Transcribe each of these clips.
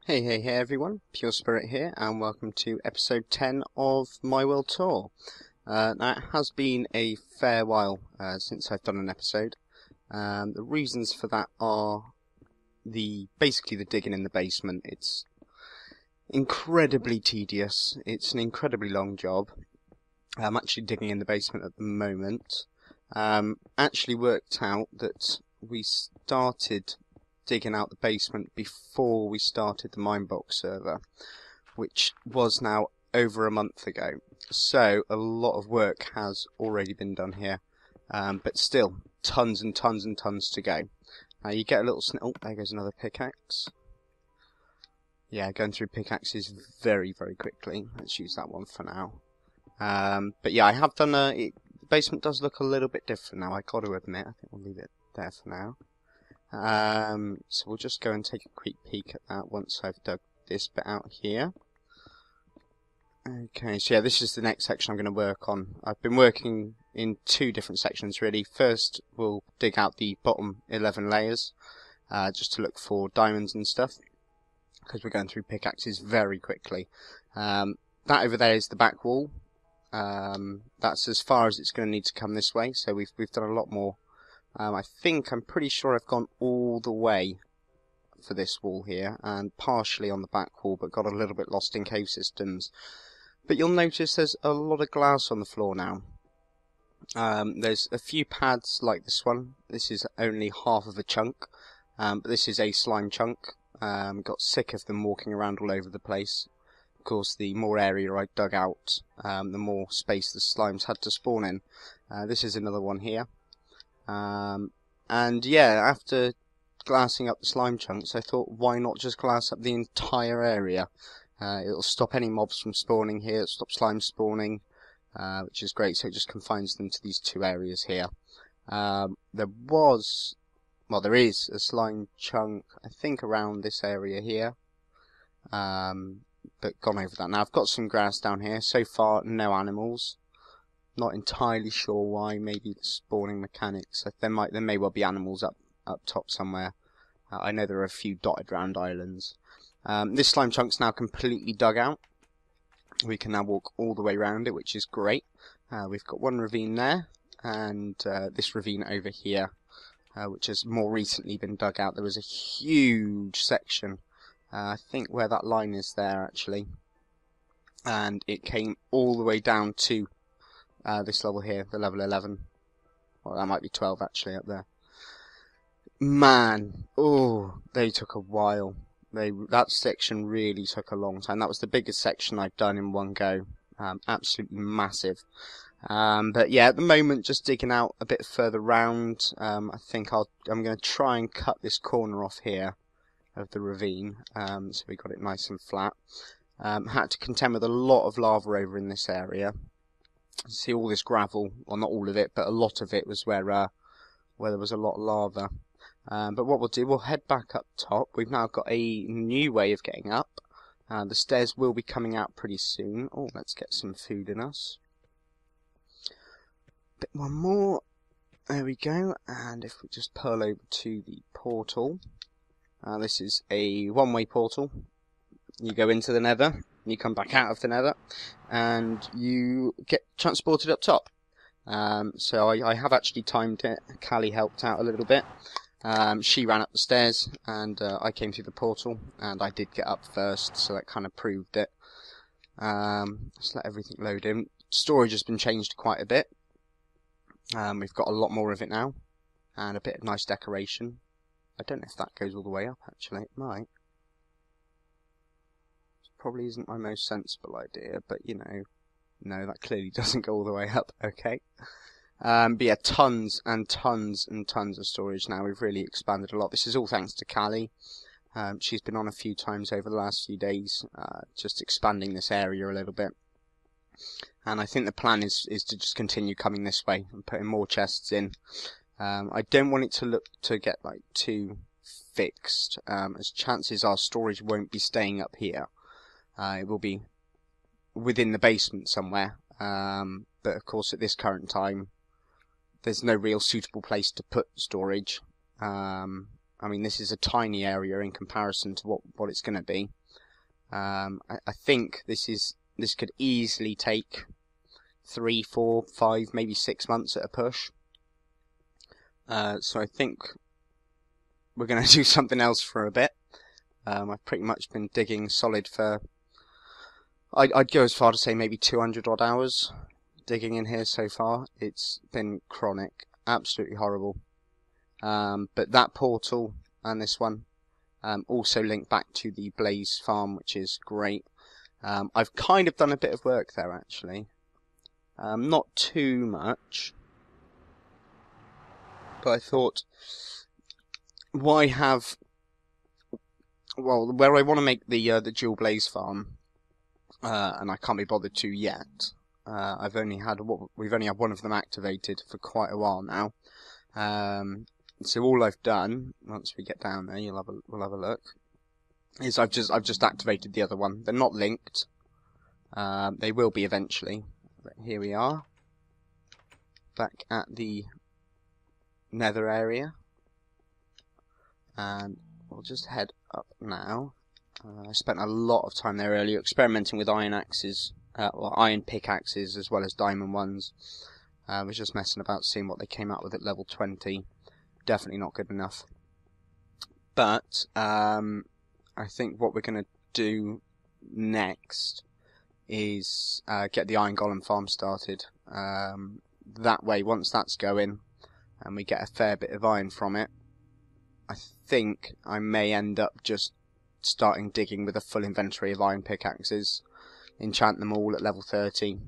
Hey everyone, Pure Spirit here, and welcome to episode 10 of my world tour. Now it has been a fair while since I've done an episode. The reasons for that are basically the digging in the basement. It's incredibly tedious, it's an incredibly long job. I'm actually digging in the basement at the moment. Actually worked out that we started digging out the basement before we started the Minebox server, which was now over a month ago. So a lot of work has already been done here, but still tons and tons and tons to go. Now you get a little oh, there goes another pickaxe. Yeah, going through pickaxes very quickly. Let's use that one for now. But yeah, I have done the basement does look a little bit different now, I got to admit. I think we'll leave it there for now. So we'll just go and take a quick peek at that once I've dug this bit out here. Okay, so yeah, this is the next section I'm going to work on. I've been working in two different sections really. First, we'll dig out the bottom 11 layers, just to look for diamonds and stuff, because we're going through pickaxes very quickly. That over there is the back wall. That's as far as it's going to need to come this way, so we've done a lot more. I'm pretty sure I've gone all the way for this wall here, and partially on the back wall, but got a little bit lost in cave systems. But you'll notice there's a lot of glass on the floor now. There's a few pads like this one. This is only half of a chunk, but this is a slime chunk. Got sick of them walking around all over the place. Of course, the more area I dug out, the more space the slimes had to spawn in. This is another one here. And yeah, after glassing up the slime chunks, I thought, why not just glass up the entire area? It'll stop any mobs from spawning here, it'll stop slime spawning, which is great, so it just confines them to these two areas here. There is a slime chunk, I think, around this area here, but gone over that. Now, I've got some grass down here, so far no animals. Not entirely sure why. Maybe the spawning mechanics. There may well be animals up top somewhere. I know there are a few dotted round islands. This slime chunk's now completely dug out. We can now walk all the way around it, which is great. We've got one ravine there, and this ravine over here, which has more recently been dug out. There was a huge section. I think where that line is there actually, and it came all the way down to this level here, the level 11. Well, that might be 12 actually up there. Man, oh, they took a while. That section really took a long time. That was the biggest section I've done in one go. Absolutely massive. But yeah, at the moment, just digging out a bit further round. I think I'm going to try and cut this corner off here of the ravine, so we got it nice and flat. Had to contend with a lot of lava over in this area. See all this gravel, well not all of it, but a lot of it was where there was a lot of lava. But what we'll do, we'll head back up top. We've now got a new way of getting up. The stairs will be coming out pretty soon. Oh, let's get some food in us. Bit one more. There we go. And if we just pearl over to the portal. This is a one-way portal. You go into the nether, you come back out of the nether, and you get transported up top. So I have actually timed it. Callie helped out a little bit. She ran up the stairs, and I came through the portal, and I did get up first, so that kind of proved it. Let's let everything load in. Storage has been changed quite a bit. We've got a lot more of it now, and a bit of nice decoration. I don't know if that goes all the way up, actually. It might. Probably isn't my most sensible idea, but you know, no, that clearly doesn't go all the way up. Okay. But yeah, tons and tons and tons of storage now. We've really expanded a lot. This is all thanks to Callie. She's been on a few times over the last few days, just expanding this area a little bit. And I think the plan is to just continue coming this way and putting more chests in. I don't want it to get like too fixed, as chances are storage won't be staying up here. It will be within the basement somewhere, but of course at this current time there's no real suitable place to put storage. I mean, this is a tiny area in comparison to what it's going to be. I think this could easily take 3, 4, 5, maybe 6 months at a push. So I think we're going to do something else for a bit. I've pretty much been digging solid for, I'd go as far to say maybe 200 odd hours digging in here so far. It's been chronic, absolutely horrible. But that portal and this one also link back to the Blaze farm, which is great. I've kind of done a bit of work there actually. Not too much. But I thought, why have... Well, where I want to make the dual Blaze farm, and I can't be bothered to yet. We've only had one of them activated for quite a while now. So all I've done, once we get down there, we'll have a look, is I've just activated the other one. They're not linked. They will be eventually. But here we are, back at the Nether area, and we'll just head up now. I spent a lot of time there earlier experimenting with iron axes, or iron pickaxes as well as diamond ones. I was just messing about, seeing what they came out with at level 20. Definitely not good enough. But I think what we're going to do next is get the Iron Golem farm started. That way, once that's going and we get a fair bit of iron from it, I think I may end up just starting digging with a full inventory of iron pickaxes, enchant them all at level 30.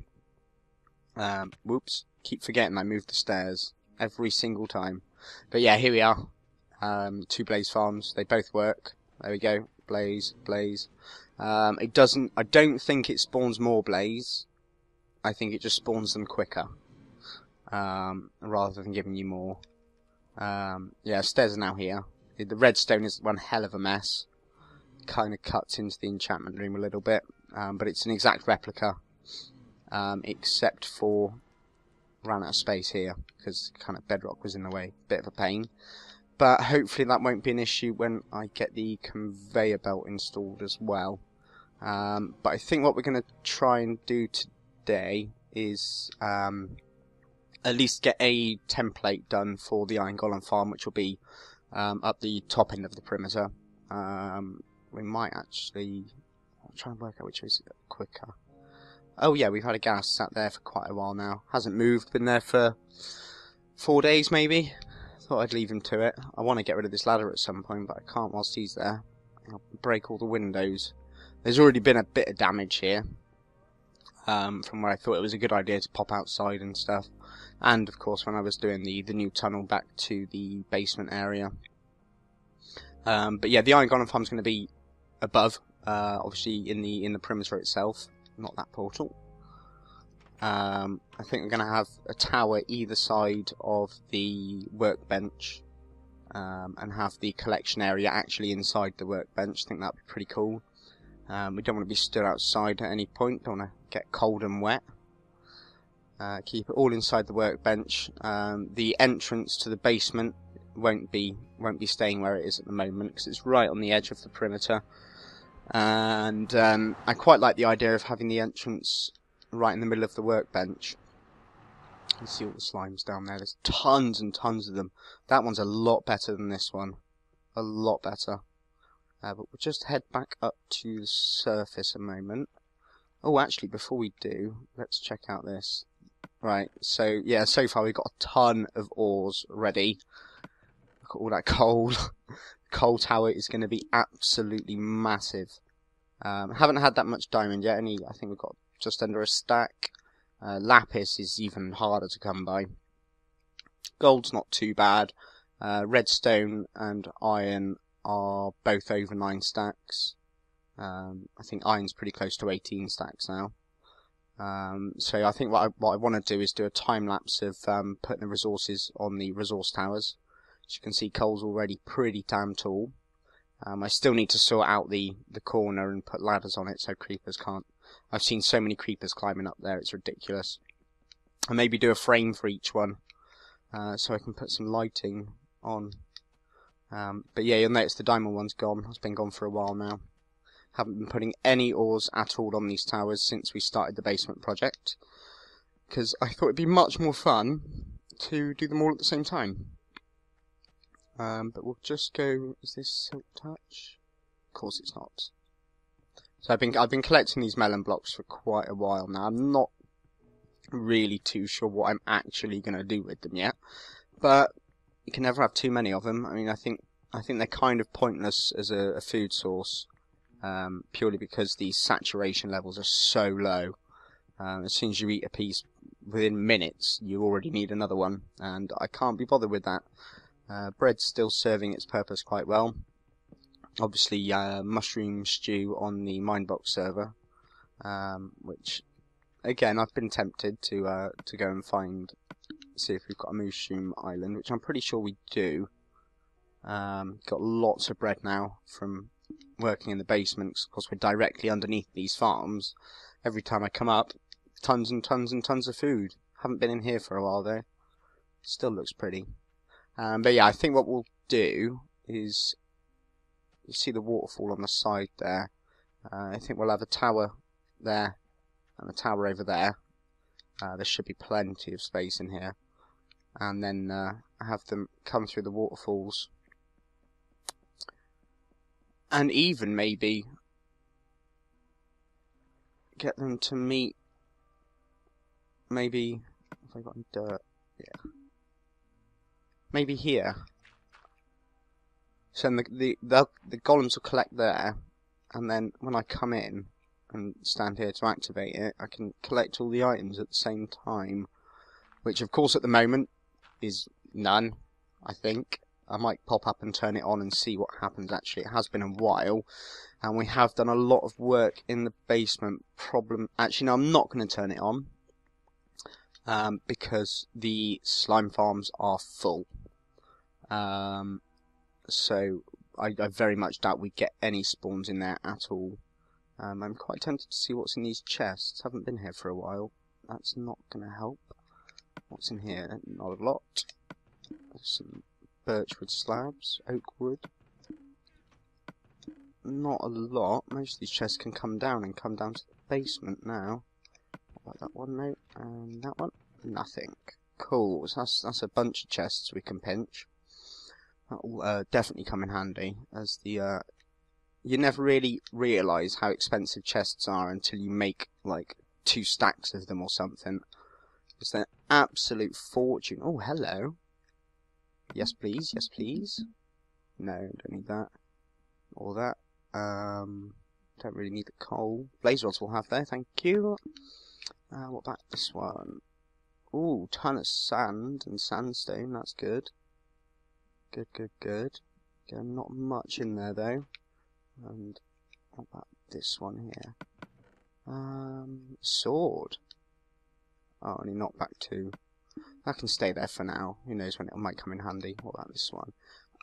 Whoops, keep forgetting I moved the stairs every single time. But yeah, here we are. 2 Blaze farms, they both work. There we go, Blaze, Blaze. I don't think it spawns more Blaze. I think it just spawns them quicker, rather than giving you more. Yeah, stairs are now here. The redstone is one hell of a mess. Kind of cuts into the enchantment room a little bit, but it's an exact replica, except for ran out of space here because kind of bedrock was in the way. Bit of a pain, but hopefully that won't be an issue when I get the conveyor belt installed as well. But I think what we're going to try and do today is at least get a template done for the Iron Golem farm, which will be up the top end of the perimeter. We might actually... I'll try and work out which is quicker. Oh yeah, we've had a gas sat there for quite a while now. Hasn't moved, been there for 4 days maybe. Thought I'd leave him to it. I want to get rid of this ladder at some point, but I can't whilst he's there. I'll break all the windows. There's already been a bit of damage here, from where I thought it was a good idea to pop outside and stuff. And of course when I was doing the new tunnel back to the basement area. But yeah, the Iron Golem farm is going to be above, obviously in the perimeter itself, not that portal. I think we're going to have a tower either side of the workbench, and have the collection area actually inside the workbench. I think that'd be pretty cool. We don't want to be stood outside at any point. Don't want to get cold and wet. Keep it all inside the workbench. The entrance to the basement won't be staying where it is at the moment because it's right on the edge of the perimeter. And I quite like the idea of having the entrance right in the middle of the workbench. You can see all the slimes down there. There's tons and tons of them. That one's a lot better than this one. A lot better. But we'll just head back up to the surface a moment. Oh, actually, before we do, let's check out this. Right, so, yeah, so far we've got a ton of ores ready. Look at all that coal. The coal tower is going to be absolutely massive. Haven't had that much diamond yet. I think we've got just under a stack. Lapis is even harder to come by. Gold's not too bad. Redstone and iron are both over 9 stacks. I think iron's pretty close to 18 stacks now. So I think what I want to do is do a time lapse of putting the resources on the resource towers. As you can see, coal's already pretty damn tall. I still need to sort out the corner and put ladders on it so creepers can't. I've seen so many creepers climbing up there, it's ridiculous. And maybe do a frame for each one, so I can put some lighting on. But yeah, you'll notice the diamond one's gone. It's been gone for a while now. Haven't been putting any ores at all on these towers since we started the basement project, because I thought it'd be much more fun to do them all at the same time. But we'll just go. Is this silk touch? Of course it's not. So I've been collecting these melon blocks for quite a while now. I'm not really too sure what I'm actually going to do with them yet, but you can never have too many of them. I mean, I think they're kind of pointless as a food source, purely because the saturation levels are so low. As soon as you eat a piece, within minutes you already need another one, and I can't be bothered with that. Bread's still serving its purpose quite well. Obviously, mushroom stew on the Minebox server, which, again, I've been tempted to go and see if we've got a mushroom island, which I'm pretty sure we do. Got lots of bread now from working in the basements. Of course, we're directly underneath these farms. Every time I come up, tons and tons and tons of food. Haven't been in here for a while though. Still looks pretty. But yeah, I think what we'll do is, you see the waterfall on the side there. I think we'll have a tower there and a tower over there. There should be plenty of space in here. And then have them come through the waterfalls. And even maybe get them to meet, maybe, have I got any dirt? Yeah. Maybe here. So the golems will collect there, and then when I come in and stand here to activate it, I can collect all the items at the same time, which of course at the moment is none, I think. I might pop up and turn it on and see what happens. Actually, it has been a while, and we have done a lot of work in the basement. Actually, no, I'm not going to turn it on, because the slime farms are full. So I very much doubt we get any spawns in there at all. I'm quite tempted to see what's in these chests. Haven't been here for a while. That's not going to help. What's in here? Not a lot. Some birchwood slabs, oak wood. Not a lot. Most of these chests can come down to the basement now. What about that one? No. And that one? Nothing. Cool. So that's a bunch of chests we can pinch. That will definitely come in handy, as the you never really realise how expensive chests are until you make like 2 stacks of them or something. It's an absolute fortune. Oh, hello. Yes, please. Yes, please. No, don't need that. Or that. Don't really need the coal. Blaze rods we'll have there, thank you. What about this one? Ooh, ton of sand and sandstone, that's good. Good, good, good. Again, not much in there though. And what about this one here? Sword. Oh, only knock back 2. That can stay there for now. Who knows when it might come in handy. What about this one?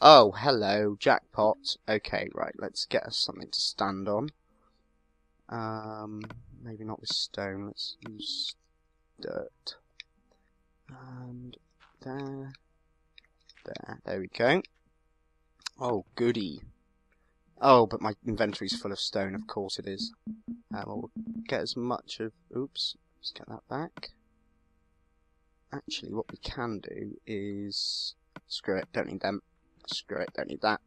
Oh, hello, jackpot. Okay, right, let's get us something to stand on. Maybe not with stone. Let's use dirt. And there. There we go. Oh, goody. Oh, but my inventory's full of stone, of course it is. Well, we'll get as much of... Oops, let's get that back. Actually, what we can do is... Screw it, don't need them. Screw it, don't need that.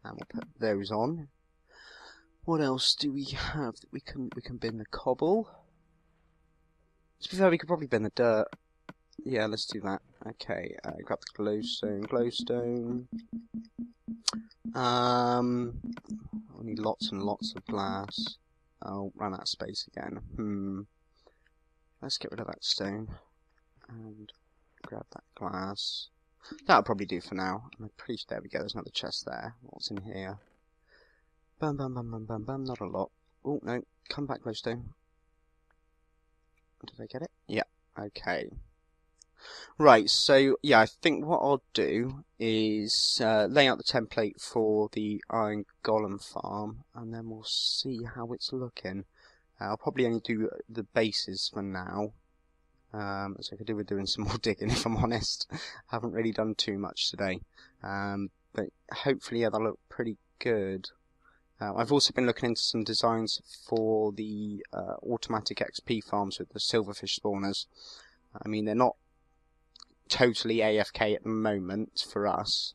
And we'll put those on. What else do we have that we can bin the cobble? To be fair, we could probably bin the dirt. Yeah, let's do that. Okay, grab the glowstone. I need lots and lots of glass. I'll run out of space again. Let's get rid of that stone and grab that glass. That'll probably do for now. I'm pretty sure, there we go, there's another chest there. What's in here? Bum bum bum bum bum bum, not a lot. Oh no, come back glowstone. Did I get it? Yeah, okay. Right, so yeah, I think what I'll do is lay out the template for the Iron Golem farm, and then we'll see how it's looking. I'll probably only do the bases for now, so I could do with doing some more digging if I'm honest. I haven't really done too much today, but hopefully, yeah, they'll look pretty good. I've also been looking into some designs for the automatic XP farms with the silverfish spawners. I mean, they're not totally AFK at the moment for us,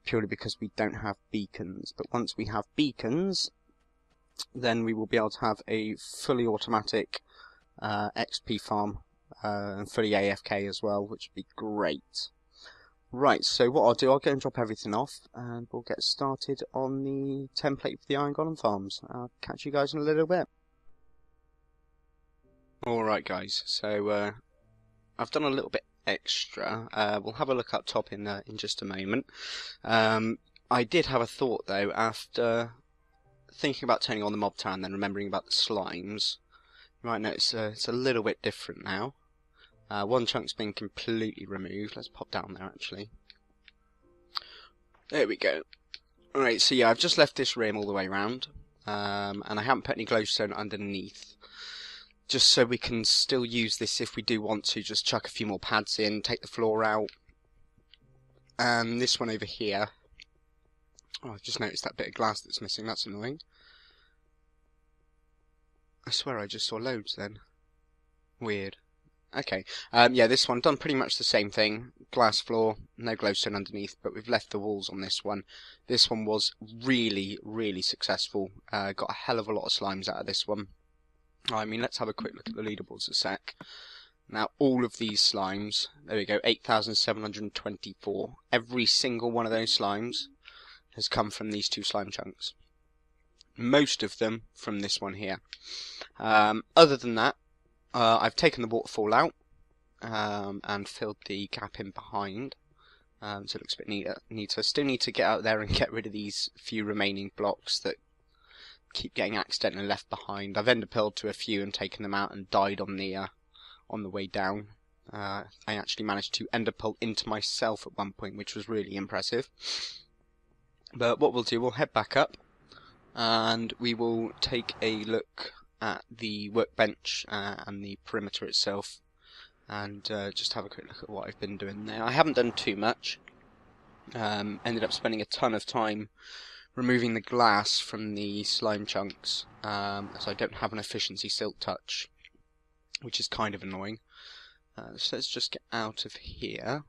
purely because we don't have beacons. But once we have beacons, then we will be able to have a fully automatic XP farm and fully AFK as well, which would be great. Right, so what I'll do, I'll go and drop everything off, and we'll get started on the template for the Iron Golem farms. I'll catch you guys in a little bit. Alright guys, so I've done a little bit extra. We'll have a look up top in just a moment. I did have a thought though, after thinking about turning on the mob tower and then remembering about the slimes. You might notice it's a little bit different now. One chunk's been completely removed. Let's pop down there actually. There we go. Alright, so yeah, I've just left this rim all the way around. And I haven't put any glowstone underneath. Just so we can still use this if we do want to. Just chuck a few more pads in, take the floor out. And this one over here. Oh, I've just noticed that bit of glass that's missing. That's annoying. I swear I just saw loads then. Weird. Okay, yeah, this one done pretty much the same thing. Glass floor, no glowstone underneath, but we've left the walls on this one. This one was really, really successful. Got a hell of a lot of slimes out of this one. I mean, let's have a quick look at the leaderboards a sec. Now, all of these slimes, there we go, 8,724. Every single one of those slimes has come from these two slime chunks. Most of them from this one here. Other than that, I've taken the waterfall out and filled the gap in behind, so it looks a bit neater. Still need to get out there and get rid of these few remaining blocks that keep getting accidentally left behind. I've enderpearled to a few and taken them out and died on the way down. I actually managed to enderpearl into myself at one point, which was really impressive. But what we'll do, we'll head back up and we will take a look at the workbench and the perimeter itself, and just have a quick look at what I've been doing there. I haven't done too much. Ended up spending a ton of time removing the glass from the slime chunks, as I don't have an efficiency silk touch, which is kind of annoying. So let's just get out of here.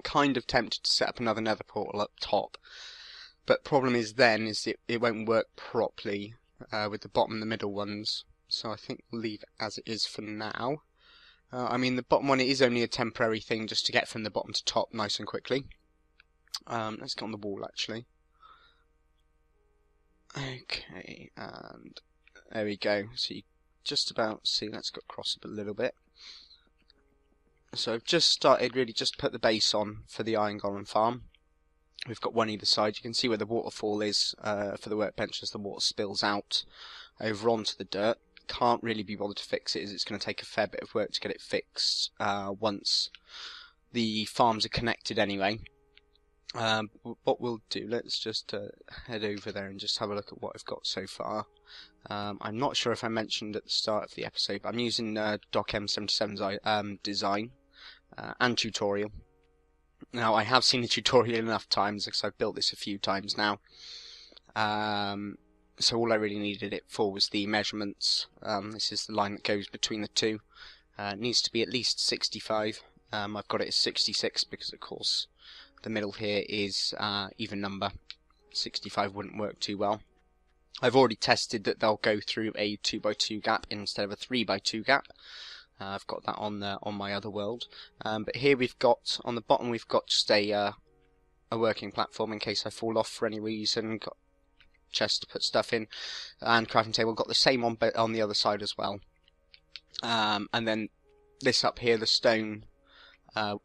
Kind of tempted to set up another nether portal up top, but problem is then it won't work properly with the bottom and the middle ones, so I think we'll leave it as it is for now. I mean, the bottom one, it is only a temporary thing just to get from the bottom to top nice and quickly. Let's get on the wall actually. Okay, and there we go. So you just about see, let's go across it a little bit. So I've just started really just put the base on for the Iron Golem farm. We've got one either side. You can see where the waterfall is for the workbench as the water spills out over onto the dirt. Can't really be bothered to fix it, as it's going to take a fair bit of work to get it fixed once the farms are connected anyway. What we'll do, let's just head over there and just have a look at what I've got so far. I'm not sure if I mentioned at the start of the episode, but I'm using Doc M77's design and tutorial. Now, I have seen the tutorial enough times because I've built this a few times now. So all I really needed it for was the measurements. This is the line that goes between the two. It needs to be at least 65. I've got it as 66 because, of course, the middle here is even number. 65 wouldn't work too well. I've already tested that they'll go through a 2x2 gap instead of a 3x2 gap. I've got that on my other world, but here we've got on the bottom we've got just a working platform in case I fall off for any reason. Got chest to put stuff in, and crafting table. Got the same on the other side as well. And then this up here, the stone,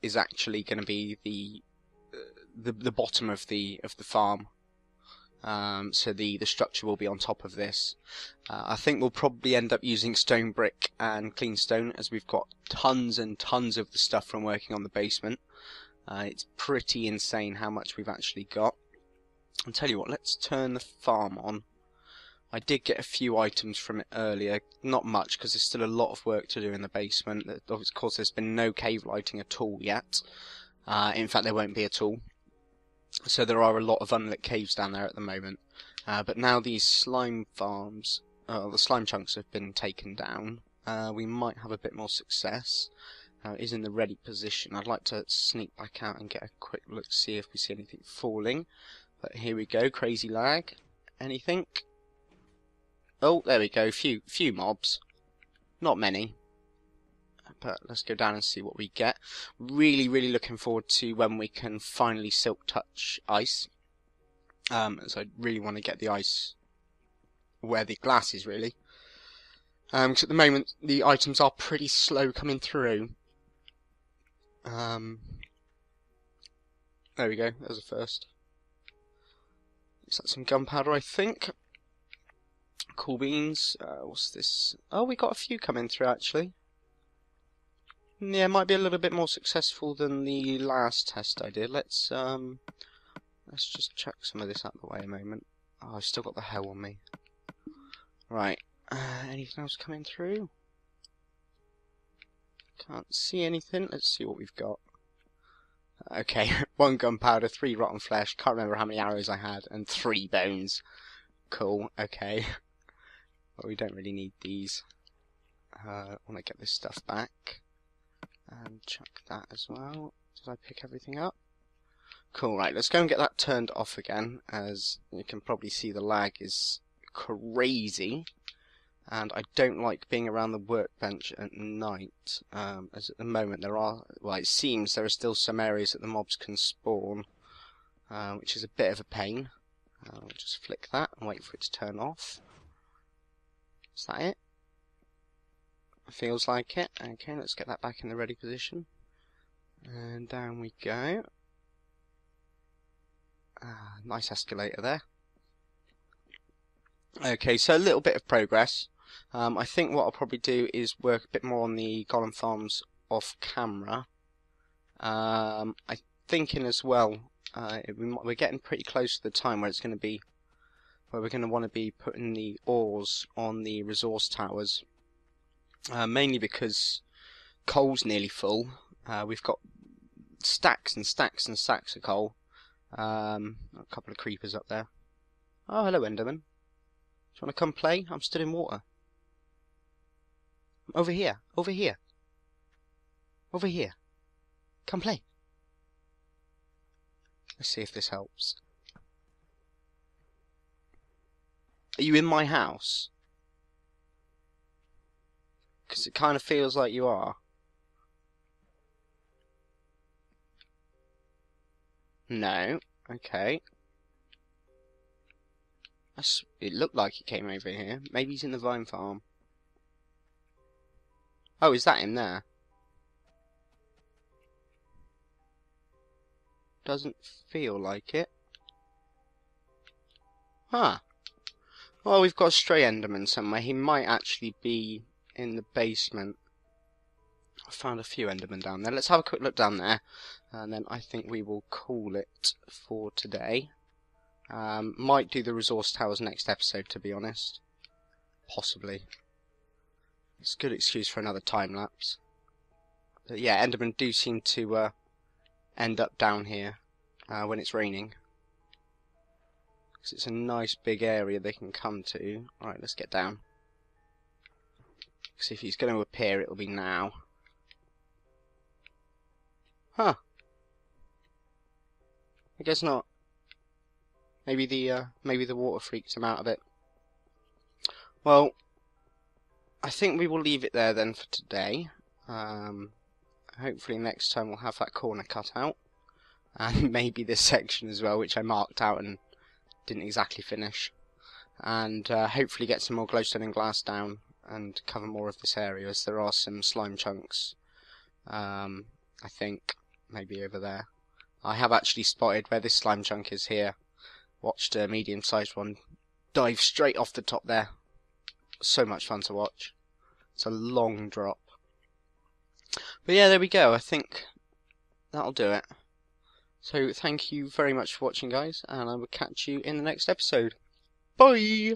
is actually going to be the bottom of the farm. So the structure will be on top of this. I think we'll probably end up using stone brick and clean stone, as we've got tons and tons of the stuff from working on the basement. It's pretty insane how much we've actually got. I'll tell you what, let's turn the farm on. I did get a few items from it earlier, not much because there's still a lot of work to do in the basement. Of course there's been no cave lighting at all yet. In fact, there won't be at all. So there are a lot of unlit caves down there at the moment. But now these slime farms, the slime chunks have been taken down, we might have a bit more success. It is in the ready position. I'd like to sneak back out and get a quick look, see if we see anything falling. But here we go, crazy lag. Anything? Oh, there we go, few mobs. Not many. But let's go down and see what we get. Really looking forward to when we can finally silk touch ice. As I really want to get the ice where the glass is, really. Because at the moment the items are pretty slow coming through. There we go, there's a first. Is that some gunpowder, I think? Cool beans. What's this? Oh, we got a few coming through, actually. Yeah, might be a little bit more successful than the last test I did. Let's just chuck some of this out of the way a moment. Oh, I've still got the hell on me. Right. Anything else coming through? Can't see anything. Let's see what we've got. Okay, 1 gunpowder, 3 rotten flesh, can't remember how many arrows I had, and 3 bones. Cool, okay. Well, we don't really need these. I want to get this stuff back. And chuck that as well. Did I pick everything up? Cool, right, let's go and get that turned off again. As you can probably see, the lag is crazy. And I don't like being around the workbench at night, as at the moment there are, well, it seems there are still some areas that the mobs can spawn, which is a bit of a pain. I'll just flick that and wait for it to turn off. Is that it? Feels like it. Okay, let's get that back in the ready position. And down we go. Nice escalator there. Okay, so a little bit of progress. I think what I'll probably do is work a bit more on the golem farms off camera. I'm thinking as well, we're getting pretty close to the time where it's going to be, where we're going to want to be putting the ores on the resource towers. Mainly because coal's nearly full. We've got stacks and stacks and stacks of coal. A couple of creepers up there. Oh, hello, Enderman. Do you want to come play? I'm stood in water. I'm over here. Over here. Over here. Come play. Let's see if this helps. Are you in my house? Because it kind of feels like you are. No. Okay. It looked like he came over here. Maybe he's in the vine farm. Oh, is that him there? Doesn't feel like it. Huh. Well, we've got a stray Enderman somewhere. He might actually be in the basement. I found a few Endermen down there. Let's have a quick look down there. And then I think we will call it for today. Might do the resource towers next episode, to be honest. Possibly. It's a good excuse for another time lapse. But yeah, Endermen do seem to end up down here when it's raining. Because it's a nice big area they can come to. Alright, let's get down. Because if he's going to appear, it'll be now. Huh. I guess not. Maybe the water freaked him out a bit. Well, I think we will leave it there then for today. Hopefully next time we'll have that corner cut out. And maybe this section as well, which I marked out and didn't exactly finish. And hopefully get some more glowstone and glass down and cover more of this area, as there are some slime chunks. I think maybe over there. I have actually spotted where this slime chunk is here. Watched a medium-sized one dive straight off the top there. So much fun to watch. It's a long drop. But yeah, there we go. I think that'll do it. So thank you very much for watching, guys, and I will catch you in the next episode. Bye!